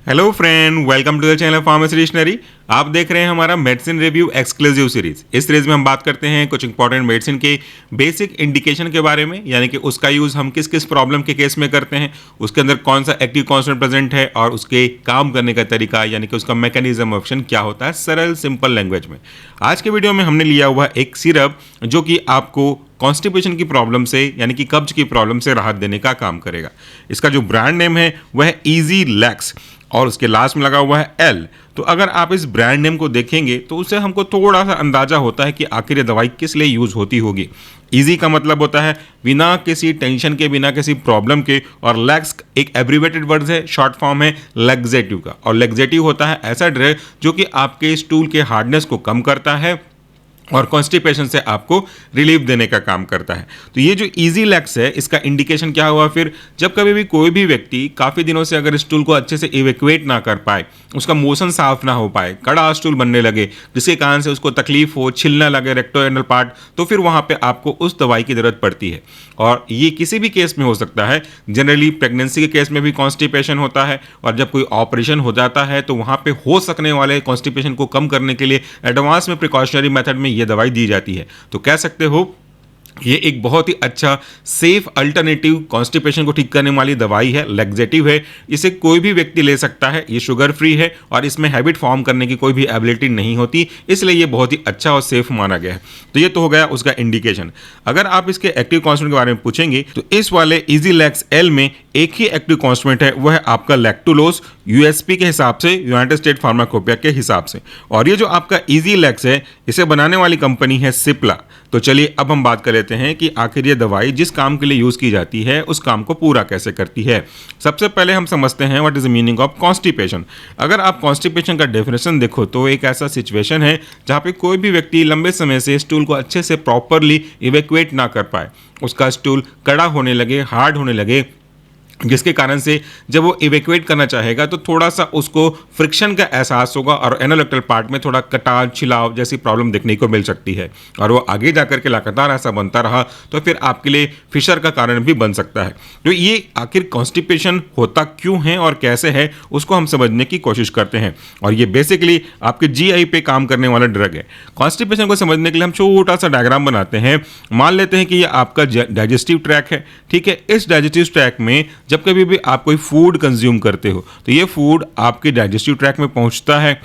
Hello friend, welcome to the channel pharmacy dictionary. आप देख रहे हैं हमारा मेडिसिन रिव्यू एक्सक्लूसिव सीरीज। इस सीरीज में हम बात करते हैं कुछ इंपॉर्टेंट मेडिसिन के बेसिक इंडिकेशन के बारे में, यानी कि उसका यूज़ हम किस किस प्रॉब्लम के केस में करते हैं, उसके अंदर कौन सा एक्टिव कॉन्स्टेंट प्रेजेंट है और उसके काम करने का तरीका, यानी कि उसका मैकेनिज्म ऑफ एक्शन क्या होता है सरल सिंपल लैंग्वेज में। आज के वीडियो में हमने लिया हुआ एक सिरप जो कि आपको कॉन्स्टिपेशन की प्रॉब्लम से, यानी कि कब्ज की प्रॉब्लम से राहत देने का काम करेगा। इसका जो ब्रांड नेम है वह है इजी लैक्स और उसके लास्ट में लगा हुआ है एल। तो अगर आप इस ब्रांड नेम को देखेंगे तो उससे हमको थोड़ा सा अंदाजा होता है कि आखिर ये दवाई किस लिए यूज़ होती होगी। इजी का मतलब होता है बिना किसी टेंशन के, बिना किसी प्रॉब्लम के, और लैक्स एक एब्रीवेटेड वर्ड है, शॉर्ट फॉर्म है लैक्सेटिव का। और लैक्सेटिव होता है ऐसा ड्रग जो कि आपके स्टूल के हार्डनेस को कम करता है और कॉन्स्टिपेशन से आपको रिलीफ देने का काम करता है। तो ये जो इजी लैक्स है, इसका इंडिकेशन क्या हुआ फिर, जब कभी भी कोई भी व्यक्ति काफ़ी दिनों से अगर स्टूल को अच्छे से इवैक्यूएट ना कर पाए, उसका मोशन साफ ना हो पाए, कड़ा स्टूल बनने लगे, जिसके कारण से उसको तकलीफ हो, छिलना लगे रेक्टोएनल पार्ट, तो फिर वहाँ पे आपको उस दवाई की ज़रूरत पड़ती है। और ये किसी भी केस में हो सकता है। जनरली प्रेगनेंसी के केस में भी कॉन्स्टिपेशन होता है, और जब कोई ऑपरेशन हो जाता है तो वहाँ पे हो सकने वाले कॉन्स्टिपेशन को कम करने के लिए एडवांस में प्रिकॉशनरी मेथड में ये दवाई दी जाती है। तो कह सकते हो ये एक बहुत ही अच्छा सेफ अल्टरनेटिव कॉन्स्टिपेशन को ठीक करने वाली दवाई है, लैक्सेटिव है। इसे कोई भी व्यक्ति ले सकता है, ये शुगर फ्री है और इसमें हैबिट फॉर्म करने की कोई भी एबिलिटी नहीं होती, इसलिए ये बहुत ही अच्छा और सेफ माना गया है। तो ये तो हो गया उसका इंडिकेशन। अगर आप इसके एक्टिव कॉन्स्टेंट के बारे में पूछेंगे तो इस वाले इजी लैक्स एल में एक ही एक्टिव कॉन्स्टेंट है, वह है आपका लैक्टुलोज, यूएसपी के हिसाब से, यूनाइटेड स्टेट फार्माकोपिया के हिसाब से। और ये जो आपका इजी लैक्स है, इसे बनाने वाली कंपनी है सिप्ला। तो चलिए अब हम बात कर लेते हैं कि आखिर ये दवाई जिस काम के लिए यूज़ की जाती है उस काम को पूरा कैसे करती है। सबसे पहले हम समझते हैं what is the meaning of constipation. अगर आप कॉन्स्टिपेशन का डेफिनेशन देखो तो एक ऐसा सिचुएशन है जहाँ पे कोई भी व्यक्ति लंबे समय से स्टूल को अच्छे से प्रॉपरली इवैक्यूएट ना कर पाए, उसका स्टूल कड़ा होने लगे, हार्ड होने लगे, जिसके कारण से जब वो इवैक्यूएट करना चाहेगा तो थोड़ा सा उसको फ्रिक्शन का एहसास होगा और एनोलेक्टल पार्ट में थोड़ा कटाव, छिलाव जैसी प्रॉब्लम देखने को मिल सकती है। और वो आगे जाकर के लगातार ऐसा बनता रहा तो फिर आपके लिए फिशर का कारण भी बन सकता है। तो ये आखिर कॉन्स्टिपेशन होता क्यों है और कैसे है, उसको हम समझने की कोशिश करते हैं। और ये बेसिकली आपके जीआई पे काम करने वाला ड्रग है। कॉन्स्टिपेशन को समझने के लिए हम छोटा सा डायग्राम बनाते हैं। मान लेते हैं कि ये आपका डाइजेस्टिव ट्रैक है, ठीक है। इस डाइजेस्टिव ट्रैक में जब कभी भी आप कोई फूड कंज्यूम करते हो तो ये फूड आपके डाइजेस्टिव ट्रैक में पहुंचता है।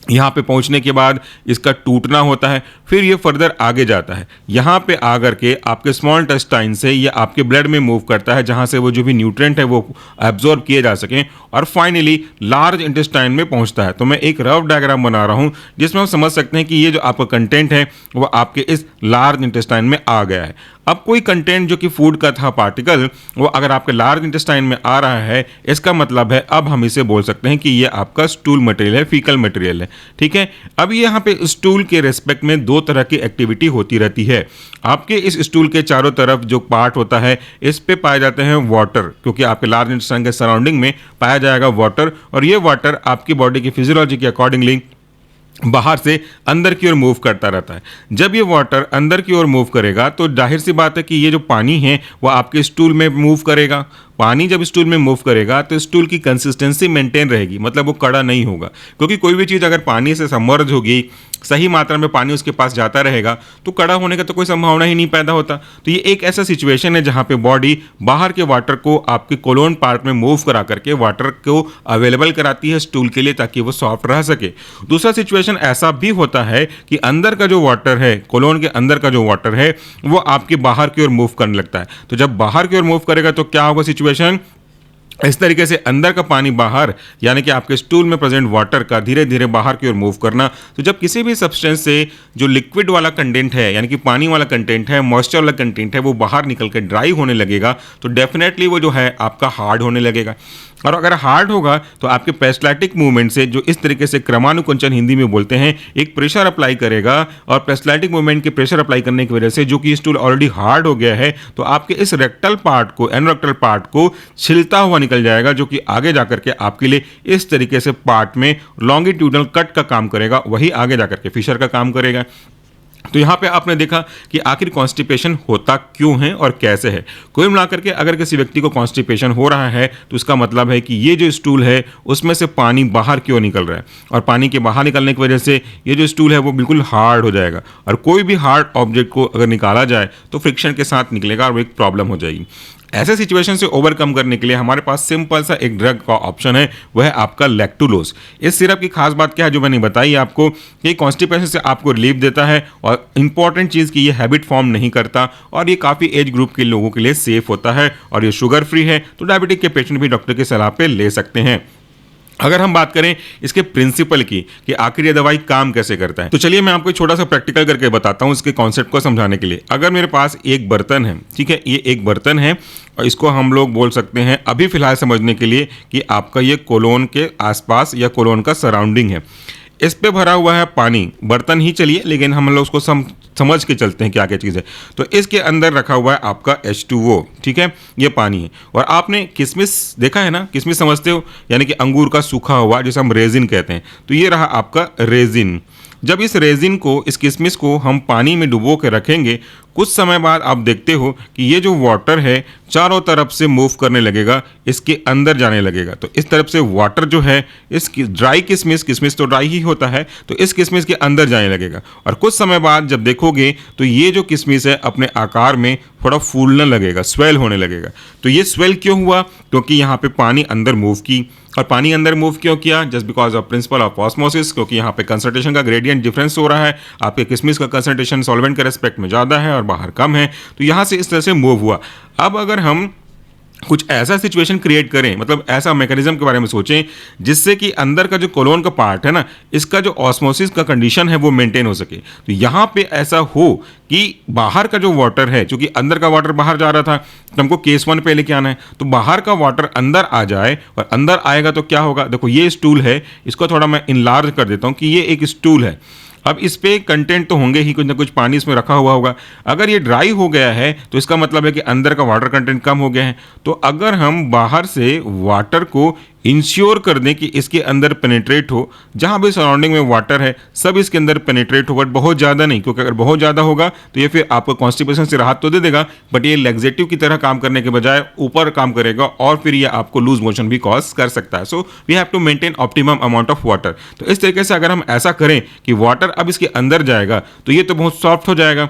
यहाँ पे पहुँचने के बाद इसका टूटना होता है, फिर ये फर्दर आगे जाता है, यहाँ पे आकर के आपके स्मॉल इंटेस्टाइन से ये आपके ब्लड में मूव करता है, जहाँ से वो जो भी न्यूट्रिएंट है वो एब्जॉर्ब किए जा सकें, और फाइनली लार्ज इंटेस्टाइन में पहुँचता है। तो मैं एक रफ डायग्राम बना रहा हूँ जिसमें हम समझ सकते हैं कि ये जो आपका कंटेंट है वो आपके इस लार्ज इंटेस्टाइन में आ गया है। अब कोई कंटेंट जो कि फूड का था पार्टिकल, वो अगर आपके लार्ज इंटेस्टाइन में आ रहा है, इसका मतलब है अब हम इसे बोल सकते हैं कि ये आपका स्टूल मटेरियल है, फीकल मटेरियल है, ठीक है। अब यहाँ पे स्टूल के रेस्पेक्ट में दो तरह की एक्टिविटी होती रहती है। आपके इस स्टूल के चारों तरफ जो पार्ट होता है इस पे पाए जाते हैं वाटर, क्योंकि आपके लार्ज इंटेस्टाइन के सराउंडिंग में पाया जाएगा वाटर, और ये वाटर आपकी बॉडी की फिजियोलॉजी के अकॉर्डिंगली बाहर से अंदर की ओर मूव करता रहता है। जब ये वाटर अंदर की ओर मूव करेगा तो जाहिर सी बात है कि ये जो पानी है वो आपके स्टूल में मूव करेगा। पानी जब स्टूल में मूव करेगा तो स्टूल की कंसिस्टेंसी मेंटेन रहेगी, मतलब वो कड़ा नहीं होगा, क्योंकि कोई भी चीज़ अगर पानी से सबमर्ज होगी, सही मात्रा में पानी उसके पास जाता रहेगा तो कड़ा होने का तो कोई संभावना ही नहीं पैदा होता। तो ये एक ऐसा सिचुएशन है जहाँ पे बॉडी बाहर के वाटर को आपके कोलोन पार्ट में मूव करा करके वाटर को अवेलेबल कराती है स्टूल के लिए, ताकि वो सॉफ्ट रह सके। दूसरा सिचुएशन ऐसा भी होता है कि अंदर का जो वाटर है, कोलोन के अंदर का जो वाटर है, वो आपके बाहर की ओर मूव करने लगता है। तो जब बाहर की ओर मूव करेगा तो क्या होगा सिचुएशन, इस तरीके से अंदर का पानी बाहर, यानी कि आपके स्टूल में प्रेजेंट वाटर का धीरे धीरे बाहर की ओर मूव करना। तो जब किसी भी सब्सटेंस से जो लिक्विड वाला कंटेंट है, यानी कि पानी वाला कंटेंट है, मॉइस्चर वाला कंटेंट है, वो बाहर निकल कर ड्राई होने लगेगा तो डेफिनेटली वो जो है आपका हार्ड होने लगेगा। और अगर हार्ड होगा तो आपके पेरिस्टाल्टिक मूवमेंट से, जो इस तरीके से क्रमानुकुंचन हिंदी में बोलते हैं, एक प्रेशर अप्लाई करेगा, और पेरिस्टाल्टिक मूवमेंट के प्रेशर अप्लाई करने की वजह से जो कि स्टूल ऑलरेडी हार्ड हो गया है तो आपके इस रेक्टल पार्ट को, एनोरेक्टल पार्ट को छिलता हुआ निकल जाएगा, जो कि आगे जाकर के आपके लिए इस तरीके से पार्ट में लॉन्गिट्यूडनल कट का काम करेगा, वही आगे जाकर के फिशर का काम करेगा। तो यहाँ पे आपने देखा कि आखिर कॉन्स्टिपेशन होता क्यों है और कैसे है। कुल मिलाकर के अगर किसी व्यक्ति को कॉन्स्टिपेशन हो रहा है तो इसका मतलब है कि ये जो स्टूल है उसमें से पानी बाहर क्यों निकल रहा है, और पानी के बाहर निकलने की वजह से ये जो स्टूल है वो बिल्कुल हार्ड हो जाएगा, और कोई भी हार्ड ऑब्जेक्ट को अगर निकाला जाए तो फ्रिक्शन के साथ निकलेगा और एक प्रॉब्लम हो जाएगी। ऐसे सिचुएशन से ओवरकम करने के लिए हमारे पास सिंपल सा एक ड्रग का ऑप्शन है, वह है आपका लैक्टुलोज। इस सिरप की खास बात क्या है जो मैंने बताई आपको, कि कॉन्स्टिपेशन से आपको रिलीफ देता है, और इंपॉर्टेंट चीज़ कि ये हैबिट फॉर्म नहीं करता, और ये काफ़ी एज ग्रुप के लोगों के लिए सेफ होता है, और ये शुगर फ्री है, तो डायबिटिक के पेशेंट भी डॉक्टर की सलाह पे ले सकते हैं। अगर हम बात करें इसके प्रिंसिपल की कि आखिर ये दवाई काम कैसे करता है, तो चलिए मैं आपको एक छोटा सा प्रैक्टिकल करके बताता हूँ इसके कॉन्सेप्ट को समझाने के लिए। अगर मेरे पास एक बर्तन है, ठीक है, ये एक बर्तन है, और इसको हम लोग बोल सकते हैं अभी फिलहाल समझने के लिए कि आपका ये कोलोन के आसपास या कोलोन का सराउंडिंग है। इस पे भरा हुआ है पानी, बर्तन ही चलिए, लेकिन हम लोग उसको समझ के चलते हैं क्या क्या चीज़ है। तो इसके अंदर रखा हुआ है आपका H2O, ठीक है, ये पानी है। और आपने किशमिश देखा है ना, किशमिश समझते हो, यानी कि अंगूर का सूखा हुआ जिसे हम रेजिन कहते हैं। तो ये रहा आपका रेजिन। जब इस रेजिन को, इस किशमिश को हम पानी में डुबो के रखेंगे, कुछ समय बाद आप देखते हो कि ये जो वाटर है चारों तरफ से मूव करने लगेगा, इसके अंदर जाने लगेगा। तो इस तरफ से वाटर जो है इस ड्राई किशमिश तो ड्राई ही होता है, तो इस किशमिश के अंदर जाने लगेगा, और कुछ समय बाद जब देखोगे तो ये जो किशमिश है अपने आकार में थोड़ा फूलने लगेगा, स्वेल होने लगेगा। तो ये स्वेल क्यों हुआ? क्योंकि यहाँ पे पानी अंदर मूव की, और पानी अंदर मूव क्यों किया? Just because of principle of osmosis, क्योंकि यहाँ पे कंसंट्रेशन का ग्रेडियंट डिफरेंस हो रहा है, आपके किशमिश का कंसंट्रेशन सॉल्वेंट के रेस्पेक्ट में ज़्यादा है और बाहर कम है, तो यहाँ से इस तरह से मूव हुआ। अब अगर हम कुछ ऐसा सिचुएशन क्रिएट करें, मतलब ऐसा मैकेनिज्म के बारे में सोचें जिससे कि अंदर का जो कोलोन का पार्ट है ना, इसका जो ऑस्मोसिस का कंडीशन है वो मेंटेन हो सके, तो यहाँ पे ऐसा हो कि बाहर का जो वाटर है, क्योंकि अंदर का वाटर बाहर जा रहा था, तो हमको केस 1 पे लेके आना है, तो बाहर का वाटर अंदर आ जाए, और अंदर आएगा तो क्या होगा, देखो ये स्टूल है, इसको थोड़ा मैं इनलार्ज कर देता हूँ कि ये एक स्टूल है। अब इस पे कंटेंट तो होंगे ही, कुछ ना कुछ पानी इसमें रखा हुआ होगा। अगर ये ड्राई हो गया है तो इसका मतलब है कि अंदर का वाटर कंटेंट कम हो गया है। तो अगर हम बाहर से वाटर को इंश्योर कर दें कि इसके अंदर पेनिट्रेट हो, जहाँ भी सराउंडिंग में वाटर है सब इसके अंदर पेनिट्रेट हो, बट बहुत ज़्यादा नहीं, क्योंकि अगर बहुत ज़्यादा होगा तो ये फिर आपको कॉन्स्टिपेशन से राहत तो दे देगा, बट ये लैक्सेटिव की तरह काम करने के बजाय ऊपर काम करेगा, और फिर ये आपको लूज मोशन भी कॉज कर सकता है। So we have to maintain optimum amount of water. तो इस तरीके से अगर हम ऐसा करें कि वाटर अब इसके अंदर जाएगा तो ये तो बहुत सॉफ्ट हो जाएगा,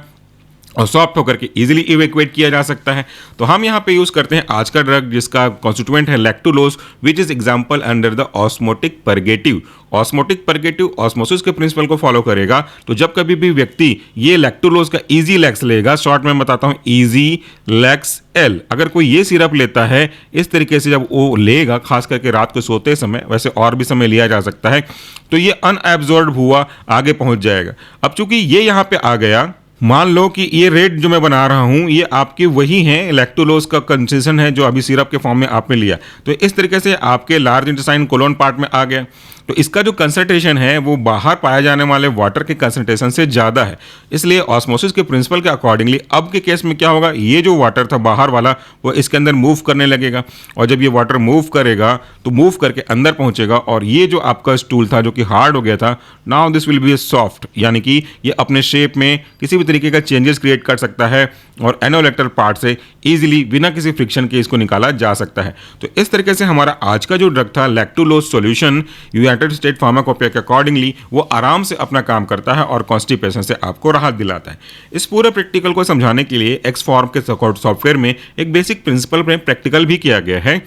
और सॉफ्ट होकर के इजीली इवैक्यूएट किया जा सकता है। तो हम यहाँ पे यूज़ करते हैं आज का ड्रग जिसका कॉन्स्टिट्यूएंट है lactulose, which is example under the osmotic purgative. Osmotic purgative osmosis के प्रिंसिपल को फॉलो करेगा। तो जब कभी भी व्यक्ति ये लैक्टुलोज का इजी लैक्स लेगा, शॉर्ट में बताता हूँ इजी लैक्स एल, अगर कोई ये सिरप लेता है इस तरीके से जब वो लेगा, खास करके रात को सोते समय, वैसे और भी समय लिया जा सकता है, तो ये अनएब्जॉर्ब हुआ आगे पहुंच जाएगा। अब चूंकि ये यहाँ पे आ गया, मान लो कि ये रेट जो मैं बना रहा हूँ ये आपकी वही है, लैक्टुलोज का कंसेशन है जो अभी सिरप के फॉर्म में आपने लिया, तो इस तरीके से आपके लार्ज इंटेस्टाइन कोलोन पार्ट में आ गया। तो इसका जो कंसंट्रेशन है वो बाहर पाए जाने वाले वाटर के कंसंट्रेशन से ज़्यादा है, इसलिए ऑस्मोसिस के प्रिंसिपल के अकॉर्डिंगली अब के केस में क्या होगा, ये जो वाटर था बाहर वाला वो इसके अंदर मूव करने लगेगा, और जब ये वाटर मूव करेगा तो मूव करके अंदर पहुंचेगा, और ये जो आपका स्टूल था जो कि हार्ड हो गया था, now this will be soft, यानी कि ये अपने शेप में किसी भी तरीके का चेंजेस क्रिएट कर सकता है, और एनोलेक्टर पार्ट से ईजिली बिना किसी फ्रिक्शन के इसको निकाला जा सकता है। तो इस तरीके से हमारा आज का जो ड्रग था lactulose solution United state pharmacopoeia के अकॉर्डिंगली वो आराम से अपना काम करता है और कॉन्स्टिपेशन से आपको राहत दिलाता है। इस पूरे प्रैक्टिकल को समझाने के लिए एक्स फॉर्म के सॉफ्टवेयर में एक बेसिक प्रिंसिपल में प्रैक्टिकल भी किया गया है।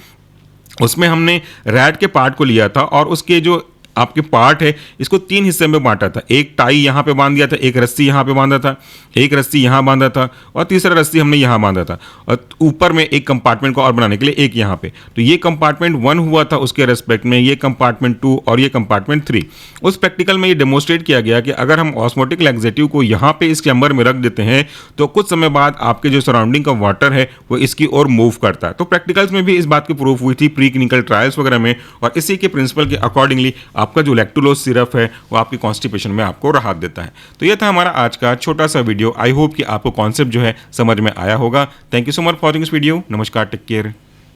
उसमें हमने रैट के पार्ट को लिया था और उसके जो आपके पार्ट है इसको 3 हिस्से में बांटा था। एक टाई यहाँ पे बांध दिया था, एक रस्सी यहाँ पे बांधा था, एक रस्सी यहाँ बांधा था, और तीसरा रस्सी हमने यहाँ बांधा था, और ऊपर में एक कंपार्टमेंट को और बनाने के लिए एक यहाँ पे। तो ये कंपार्टमेंट 1 हुआ था उसके रेस्पेक्ट में, ये कंपार्टमेंट 2 और ये कंपार्टमेंट 3। उस प्रैक्टिकल में ये डेमोन्स्ट्रेट किया गया कि अगर हम ऑस्मोटिक लैक्सेटिव को यहाँ पे इस चैम्बर में रख देते हैं तो कुछ समय बाद आपके जो सराउंडिंग का वाटर है वो इसकी ओर मूव करता है। तो प्रैक्टिकल्स में भी इस बात की प्रूफ हुई थी प्री क्लिनिकल ट्रायल्स वगैरह में, और इसी के प्रिंसिपल के अकॉर्डिंगली आपका जो लैक्टुलोज सिरप है वो आपकी कॉन्स्टिपेशन में आपको राहत देता है। तो ये था हमारा आज का छोटा सा वीडियो। आई होप कि आपको कॉन्सेप्ट जो है समझ में आया होगा। Thank you so much for watching this video. नमस्कार, टेक केयर।